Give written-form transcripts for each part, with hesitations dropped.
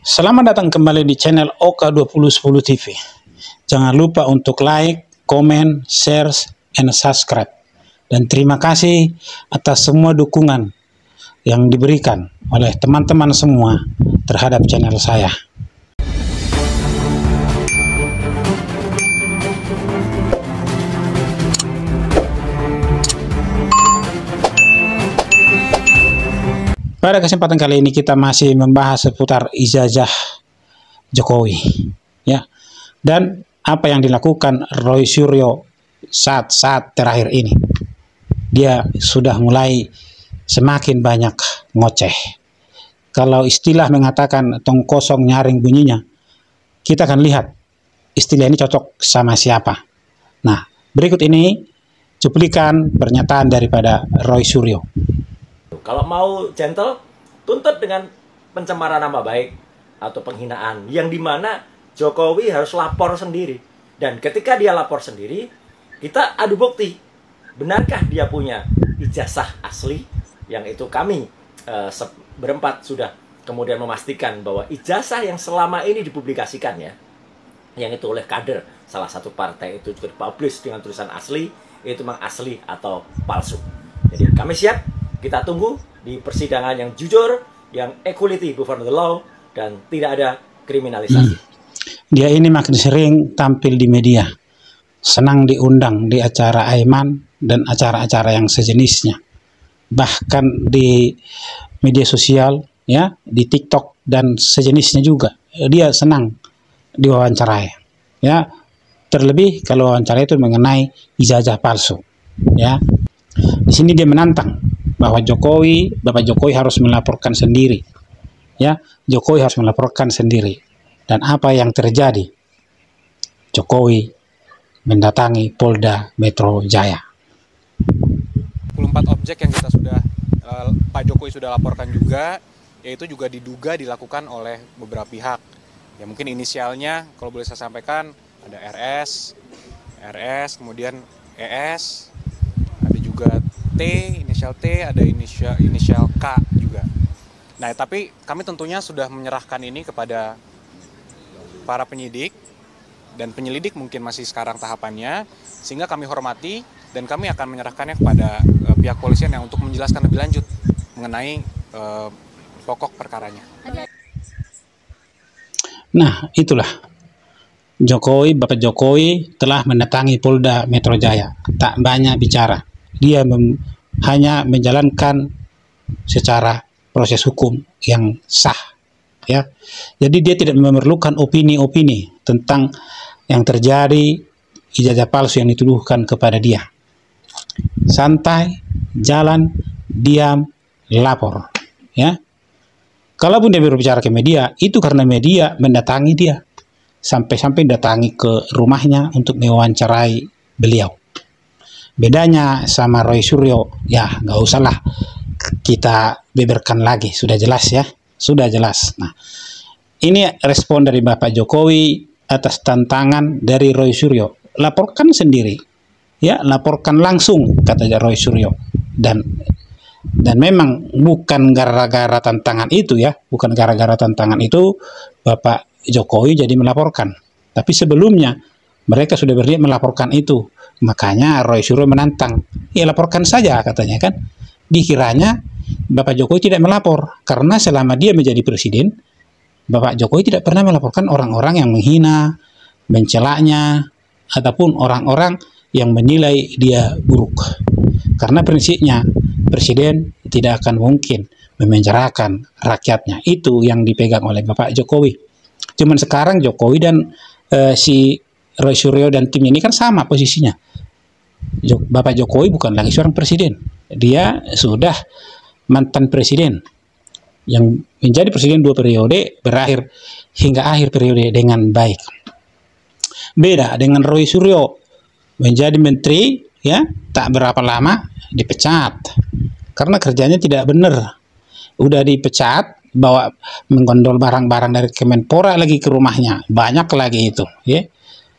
Selamat datang kembali di channel OK2010 TV. Jangan lupa untuk like, komen, share, and subscribe. Dan terima kasih atas semua dukungan yang diberikan oleh teman-teman semua terhadap channel saya. Pada kesempatan kali ini kita masih membahas seputar ijazah Jokowi, ya, dan apa yang dilakukan Roy Suryo saat terakhir ini. Dia sudah mulai semakin banyak ngoceh. Kalau istilah mengatakan tong kosong nyaring bunyinya, kita akan lihat istilah ini cocok sama siapa. Nah, berikut ini cuplikan pernyataan daripada Roy Suryo. Kalau mau gentle, tuntut dengan pencemaran nama baik atau penghinaan, yang dimana Jokowi harus lapor sendiri. Dan ketika dia lapor sendiri, kita adu bukti. Benarkah dia punya ijazah asli? Yang itu kami berempat sudah kemudian memastikan bahwa ijazah yang selama ini dipublikasikan, ya, yang itu oleh kader salah satu partai itu juga dipublish dengan tulisan asli, itu memang asli atau palsu. Jadi kami siap. Kita tunggu di persidangan yang jujur, yang equality before the law, dan tidak ada kriminalisasi. Dia ini makin sering tampil di media, senang diundang di acara Aiman dan acara-acara yang sejenisnya. Bahkan di media sosial, ya, di TikTok dan sejenisnya juga, dia senang diwawancarai. Ya, terlebih kalau wawancara itu mengenai ijazah palsu. Ya, di sini dia menantang bahwa Bapak Jokowi harus melaporkan sendiri. Ya, Jokowi harus melaporkan sendiri. Dan apa yang terjadi? Jokowi mendatangi Polda Metro Jaya. 24 objek yang kita sudah Pak Jokowi sudah laporkan juga, yaitu juga diduga dilakukan oleh beberapa pihak. Ya, mungkin inisialnya kalau boleh saya sampaikan ada RS, kemudian ES, ada juga inisial T, ada inisial K juga. Nah, tapi kami tentunya sudah menyerahkan ini kepada para penyidik, dan penyelidik mungkin masih sekarang tahapannya, sehingga kami hormati dan kami akan menyerahkannya kepada pihak polisian yang untuk menjelaskan lebih lanjut mengenai pokok perkaranya. Nah, itulah Bapak Jokowi telah mendatangi Polda Metro Jaya. Tak banyak bicara. Dia hanya menjalankan secara proses hukum yang sah, ya. Jadi dia tidak memerlukan opini-opini tentang yang terjadi, ijazah palsu yang dituduhkan kepada dia. Santai, jalan, diam, lapor, ya. Kalaupun dia berbicara ke media, itu karena media mendatangi dia, sampai-sampai datangi ke rumahnya untuk mewawancarai beliau. Bedanya sama Roy Suryo, ya nggak usahlah kita beberkan lagi, sudah jelas, ya, sudah jelas. Nah, ini respon dari Bapak Jokowi atas tantangan dari Roy Suryo. Laporkan sendiri, ya, laporkan langsung, kata Roy Suryo. Dan memang bukan gara-gara tantangan itu, ya, bukan gara-gara tantangan itu Bapak Jokowi jadi melaporkan. Tapi sebelumnya mereka sudah berniat melaporkan itu. Makanya Roy Suryo menantang, ya laporkan saja, katanya kan. Dikiranya Bapak Jokowi tidak melapor, karena selama dia menjadi presiden, Bapak Jokowi tidak pernah melaporkan orang-orang yang menghina, mencelaknya, ataupun orang-orang yang menilai dia buruk. Karena prinsipnya, presiden tidak akan mungkin memenjarakan rakyatnya. Itu yang dipegang oleh Bapak Jokowi. Cuman sekarang Jokowi dan si Roy Suryo dan tim ini kan sama posisinya. Bapak Jokowi bukan lagi seorang presiden. Dia sudah mantan presiden yang menjadi presiden 2 periode, berakhir hingga akhir periode dengan baik. Beda dengan Roy Suryo, menjadi menteri, ya, tak berapa lama dipecat karena kerjanya tidak benar. Udah dipecat, bawa menggondol barang-barang dari Kemenpora lagi ke rumahnya, banyak lagi itu, ya.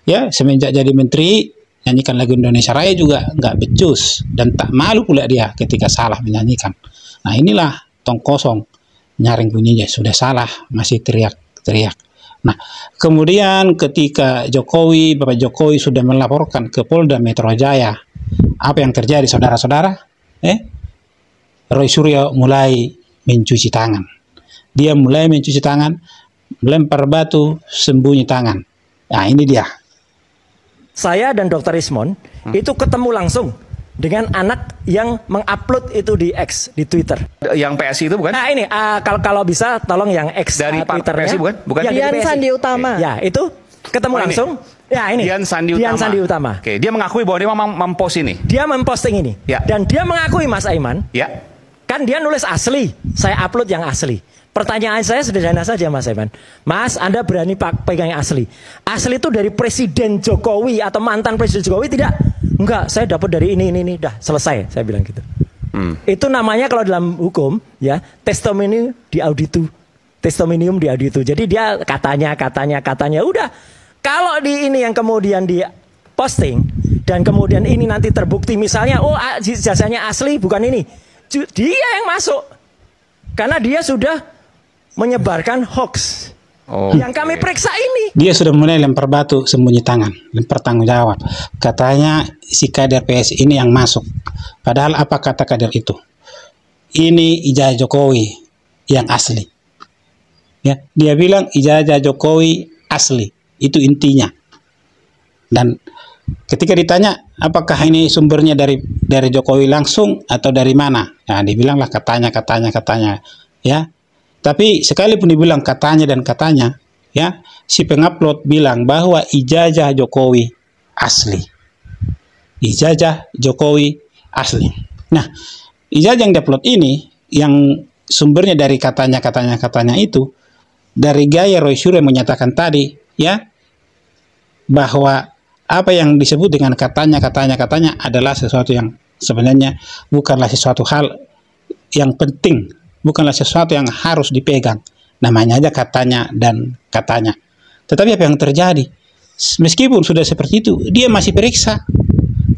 Ya, semenjak jadi menteri, nyanyikan lagu Indonesia Raya juga nggak becus, dan tak malu pula dia ketika salah menyanyikan. Nah, inilah tong kosong nyaring bunyinya, sudah salah masih teriak teriak. Nah, kemudian ketika Bapak Jokowi sudah melaporkan ke Polda Metro Jaya, apa yang terjadi saudara-saudara? Roy Suryo mulai mencuci tangan. Dia mulai mencuci tangan, melempar batu, sembunyi tangan. Nah, ini dia. Saya dan Dr. Ismon itu ketemu langsung dengan anak yang mengupload itu di X, di Twitter. Yang PSI itu bukan? Nah ini, kalau bisa tolong yang X Dari Twitternya. PSI bukan? Bukan? Ya, Dian dari PSI. Sandi Utama. Ya, itu ketemu langsung. Ya, ini. Dian Sandi Utama. Oke, dia mengakui bahwa dia memang mempost ini. Dia memposting ini. Ya. Dan dia mengakui, Mas Aiman. Ya. Kan dia nulis asli. Saya upload yang asli. Pertanyaan saya sederhana saja, Mas Aiman. Mas, Anda berani pegang yang asli? Asli itu dari Presiden Jokowi atau mantan Presiden Jokowi tidak? Enggak, saya dapat dari ini. Dah, selesai. Saya bilang gitu. Itu namanya kalau dalam hukum, ya, testimonium di auditu. Testimonium di auditu. Jadi dia katanya. Udah. Kalau di ini yang kemudian di posting dan kemudian ini nanti terbukti misalnya, oh jasanya asli bukan ini. Dia yang masuk. Karena dia sudah menyebarkan hoax. Yang kami periksa ini. Dia sudah mulai lempar batu, sembunyi tangan, lempar tanggung jawab. Katanya si kader PSI ini yang masuk. Padahal apa kata kader itu? Ini ijazah Jokowi yang asli. Ya, dia bilang ijazah Jokowi asli. Itu intinya. Dan ketika ditanya apakah ini sumbernya dari Jokowi langsung atau dari mana? Nah, dibilanglah katanya. Ya. Tapi sekalipun dibilang katanya, ya, si pengupload bilang bahwa ijazah Jokowi asli. Ijazah Jokowi asli. Nah, ijazah yang diupload ini, yang sumbernya dari katanya itu, dari gaya Roy Suryo menyatakan tadi, ya, bahwa apa yang disebut dengan katanya adalah sesuatu yang sebenarnya bukanlah sesuatu hal yang penting. Bukanlah sesuatu yang harus dipegang. Namanya aja katanya. Tetapi apa yang terjadi? Meskipun sudah seperti itu, dia masih periksa.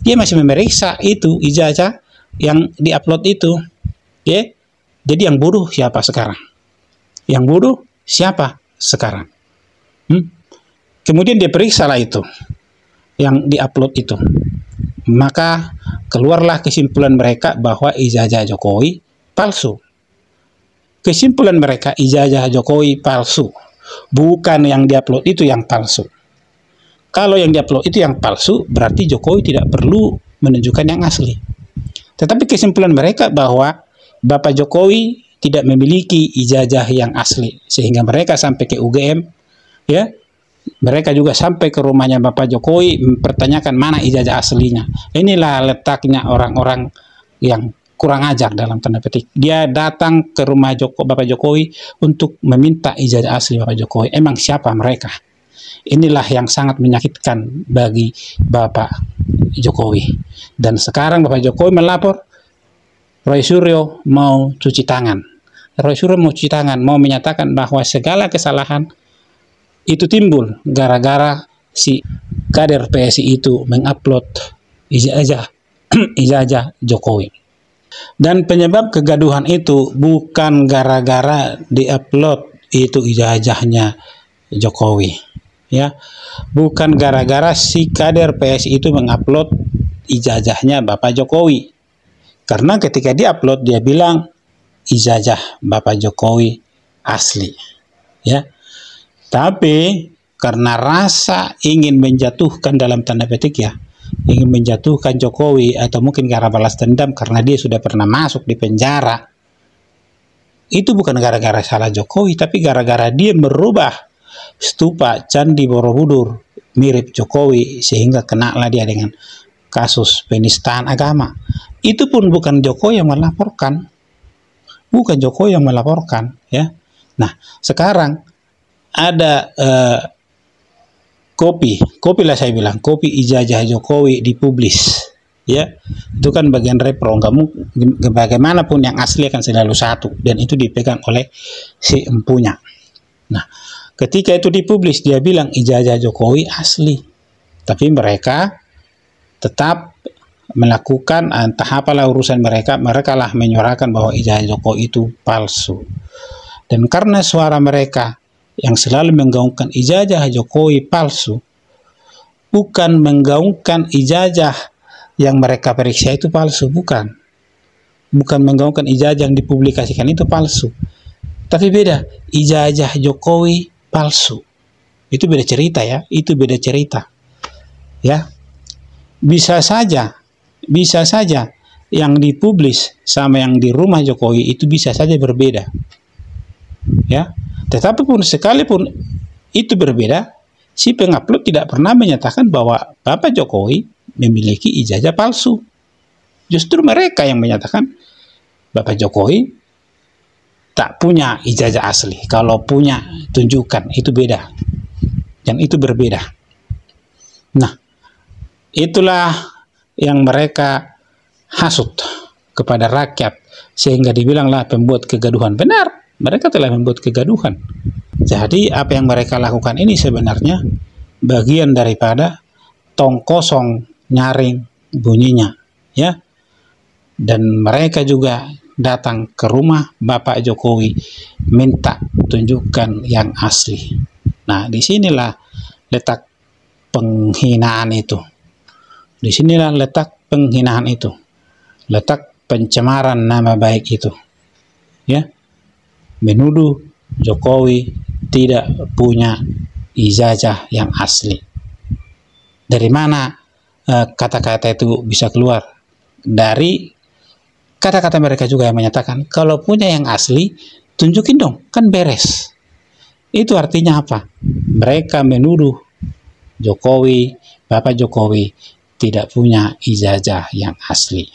Dia masih memeriksa itu ijazah yang diupload itu. Ya? Jadi yang bodoh siapa sekarang? Yang bodoh siapa sekarang? Kemudian dia periksa lah itu. Yang diupload itu. Maka keluarlah kesimpulan mereka bahwa ijazah Jokowi palsu. Kesimpulan mereka ijazah Jokowi palsu. Bukan yang diupload itu yang palsu. Kalau yang diupload itu yang palsu, berarti Jokowi tidak perlu menunjukkan yang asli. Tetapi kesimpulan mereka bahwa Bapak Jokowi tidak memiliki ijazah yang asli. Sehingga mereka sampai ke UGM, ya, mereka juga sampai ke rumahnya Bapak Jokowi mempertanyakan mana ijazah aslinya. Inilah letaknya orang-orang yang kurang ajar dalam tanda petik. Dia datang ke rumah Bapak Jokowi untuk meminta ijazah asli Bapak Jokowi. Emang siapa mereka? Inilah yang sangat menyakitkan bagi Bapak Jokowi. Dan sekarang Bapak Jokowi melapor Roy Suryo mau cuci tangan. Roy Suryo mau cuci tangan, mau menyatakan bahwa segala kesalahan itu timbul gara-gara si kader PSI itu mengupload ijazah Jokowi. Dan penyebab kegaduhan itu bukan gara-gara diupload itu ijazahnya Jokowi, ya, bukan gara-gara si kader PSI itu mengupload ijazahnya Bapak Jokowi. Karena ketika diupload dia bilang ijazah Bapak Jokowi asli, ya. Tapi karena rasa ingin menjatuhkan dalam tanda petik, ya, ingin menjatuhkan Jokowi atau mungkin karena balas dendam karena dia sudah pernah masuk di penjara. Itu bukan gara-gara salah Jokowi, tapi gara-gara dia merubah stupa Candi Borobudur mirip Jokowi sehingga kenalah dia dengan kasus penistaan agama. Itu pun bukan Jokowi yang melaporkan. Bukan Jokowi yang melaporkan, ya. Nah, sekarang ada kopi lah saya bilang, kopi ijazah Jokowi dipublis, ya, itu kan bagian repro, bagaimanapun yang asli akan selalu satu dan itu dipegang oleh si empunya. Nah, ketika itu dipublis dia bilang ijazah Jokowi asli, tapi mereka tetap melakukan entah apalah urusan mereka lah menyuarakan bahwa ijazah Jokowi itu palsu. Dan karena suara mereka yang selalu menggaungkan ijazah Jokowi palsu, bukan menggaungkan ijazah yang mereka periksa itu palsu, bukan. Bukan menggaungkan ijazah yang dipublikasikan itu palsu. Tapi beda, ijazah Jokowi palsu. Itu beda cerita ya, itu beda cerita. Ya. Bisa saja yang dipublis sama yang di rumah Jokowi itu bisa saja berbeda. Ya. Tetapi pun sekalipun itu berbeda, si pengupload tidak pernah menyatakan bahwa Bapak Jokowi memiliki ijazah palsu. Justru mereka yang menyatakan Bapak Jokowi tak punya ijazah asli. Kalau punya, tunjukkan. Itu beda. Dan itu berbeda. Nah, itulah yang mereka hasut kepada rakyat. Sehingga dibilanglah pembuat kegaduhan. Benar, mereka telah membuat kegaduhan. Jadi, apa yang mereka lakukan ini sebenarnya bagian daripada tong kosong nyaring bunyinya. Ya. Dan mereka juga datang ke rumah Bapak Jokowi minta tunjukkan yang asli. Nah, disinilah letak penghinaan itu. Disinilah letak penghinaan itu. Letak pencemaran nama baik itu. Ya. Menuduh Jokowi tidak punya ijazah yang asli. Dari mana kata-kata itu bisa keluar? Dari kata-kata mereka juga yang menyatakan, kalau punya yang asli, tunjukin dong, kan beres. Itu artinya apa? Mereka menuduh Jokowi, Bapak Jokowi, tidak punya ijazah yang asli.